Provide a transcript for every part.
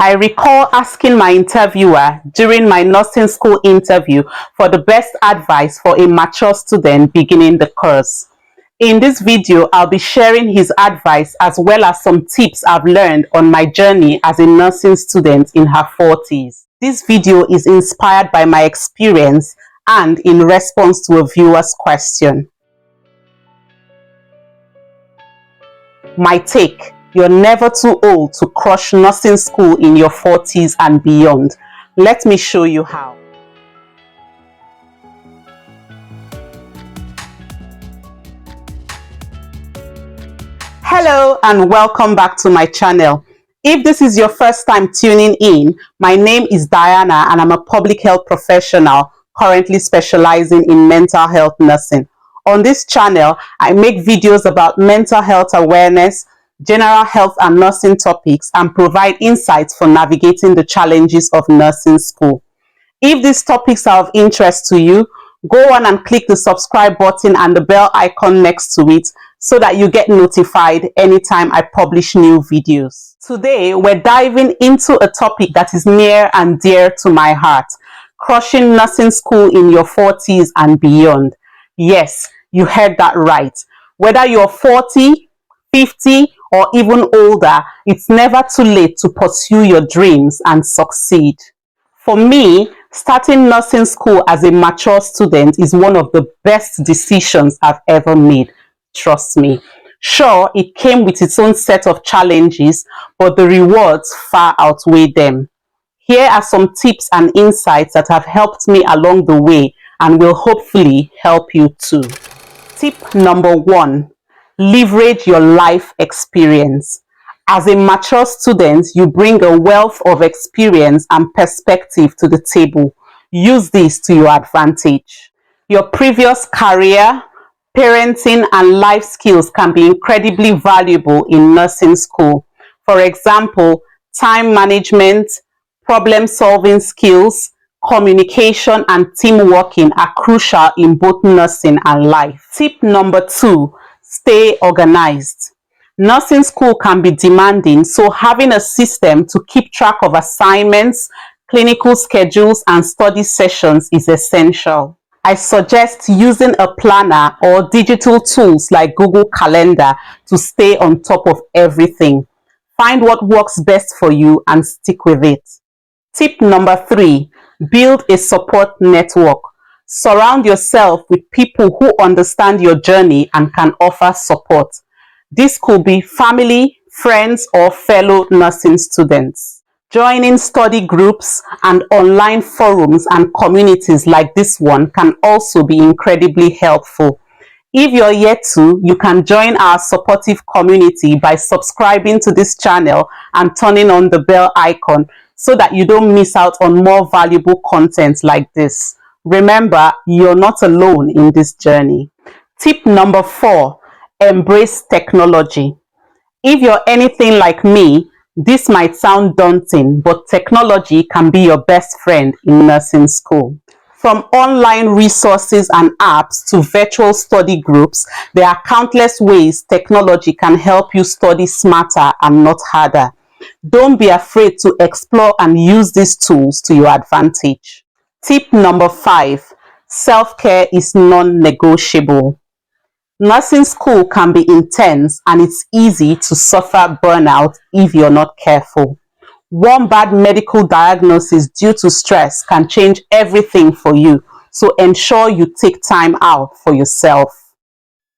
I recall asking my interviewer during my nursing school interview for the best advice for a mature student beginning the course. In this video, I'll be sharing his advice as well as some tips I've learned on my journey as a nursing student in her 40s. This video is inspired by my experience and in response to a viewer's question. My take: you're never too old to crush nursing school in your 40s and beyond. Let me show you how. Hello and welcome back to my channel. If this is your first time tuning in, my name is Diana and I'm a public health professional currently specializing in mental health nursing. On this channel, I make videos about mental health awareness, general health and nursing topics, and provide insights for navigating the challenges of nursing school. If these topics are of interest to you, go on and click the subscribe button and the bell icon next to it so that you get notified anytime I publish new videos. Today, we're diving into a topic that is near and dear to my heart: crushing nursing school in your 40s and beyond. Yes, you heard that right. Whether you're 40, 50, or even older, it's never too late to pursue your dreams and succeed. For me, starting nursing school as a mature student is one of the best decisions I've ever made. Trust me. Sure, it came with its own set of challenges, but the rewards far outweigh them. Here are some tips and insights that have helped me along the way and will hopefully help you too. Tip number 1. Leverage your life experience. As a mature student, you bring a wealth of experience and perspective to the table. Use this to your advantage. Your previous career, parenting, and life skills can be incredibly valuable in nursing school. For example, time management, problem-solving skills, communication, and team working are crucial in both nursing and life. Tip number 2. Stay organized. Nursing school can be demanding, so having a system to keep track of assignments, clinical schedules, and study sessions is essential. I suggest using a planner or digital tools like Google Calendar to stay on top of everything. Find what works best for you and stick with it. Tip number 3. Build a support network. Surround yourself with people who understand your journey and can offer support. This could be family, friends, or fellow nursing students. Joining study groups and online forums and communities like this one can also be incredibly helpful. If you're yet to, you can join our supportive community by subscribing to this channel and turning on the bell icon so that you don't miss out on more valuable content like this. Remember, you're not alone in this journey. Tip number 4. Embrace technology. If you're anything like me, this might sound daunting, but technology can be your best friend in nursing school. From online resources and apps to virtual study groups, there are countless ways technology can help you study smarter and not harder. Don't be afraid to explore and use these tools to your advantage. Tip number 5. Self-care is non-negotiable. Nursing school can be intense and it's easy to suffer burnout if you're not careful. One bad medical diagnosis due to stress can change everything for you, so ensure you take time out for yourself.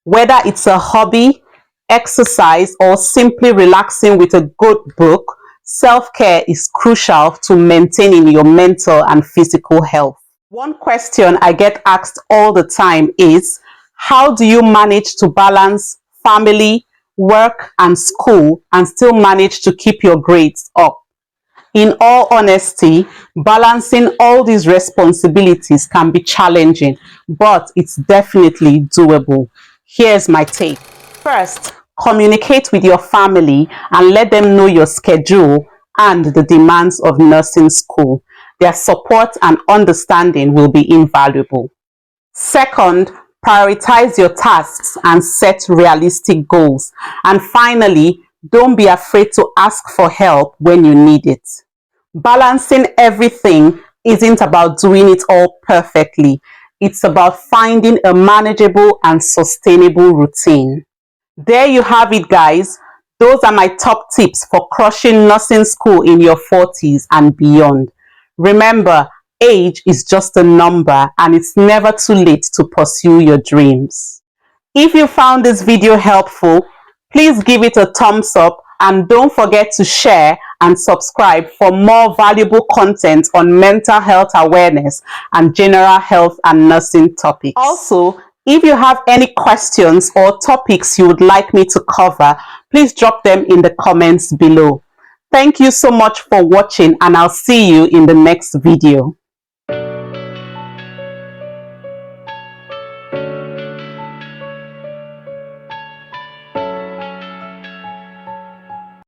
Whether it's a hobby, exercise, or simply relaxing with a good book, self-care is crucial to maintaining your mental and physical health. One question I get asked all the time is, how do you manage to balance family, work, and school and still manage to keep your grades up? In all honesty, balancing all these responsibilities can be challenging, but it's definitely doable. Here's my take. First, communicate with your family and let them know your schedule and the demands of nursing school. Their support and understanding will be invaluable. Second, prioritize your tasks and set realistic goals. And finally, don't be afraid to ask for help when you need it. Balancing everything isn't about doing it all perfectly. It's about finding a manageable and sustainable routine. There you have it, guys. Those are my top tips for crushing nursing school in your 40s and beyond. Remember, age is just a number and it's never too late to pursue your dreams. If you found this video helpful, please give it a thumbs up and don't forget to share and subscribe for more valuable content on mental health awareness and general health and nursing topics. Also, if you have any questions or topics you would like me to cover, please drop them in the comments below. Thank you so much for watching and I'll see you in the next video.